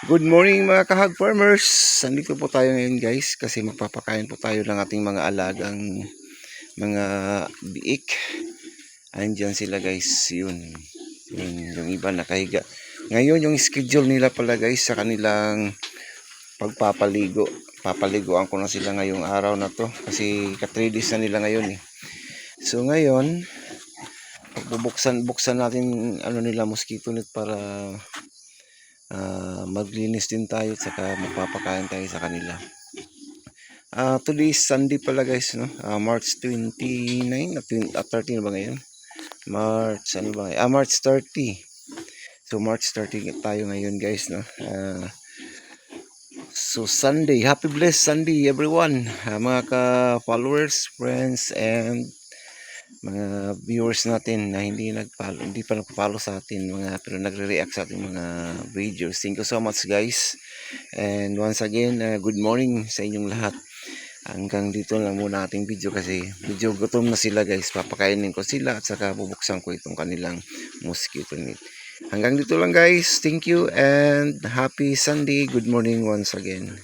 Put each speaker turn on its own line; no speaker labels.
Good morning mga kahag farmers. Nandito po tayo ngayon guys kasi magpapakain po tayo ng ating mga alagang mga biik. Andyan sila guys. Yun yung iba nakahiga. Ngayon yung schedule nila pala guys sa kanilang pagpapaligo. Papaliguan ko na sila ngayong araw na to kasi ka-3 days na nila ngayon eh. So ngayon buksan natin nila mosquito net para maglinis din tayo at saka magpapakain tayo sa kanila. Today is Sunday pala guys, no? March 29 at 30 na ba ngayon? March 30. So March 30 tayo ngayon guys, no? So Sunday, happy blessed Sunday everyone, mga ka-followers, friends, and mga viewers natin na hindi pa nagpa-follow sa atin, pero nagre-react sa ating mga videos. Thank you so much guys. And once again, good morning sa inyong lahat. Hanggang dito lang muna ating video kasi medyo gutom na sila guys. Papakainin ko sila at saka bubuksan ko itong kanilang mosquito net. Hanggang dito lang guys. Thank you and happy Sunday. Good morning once again.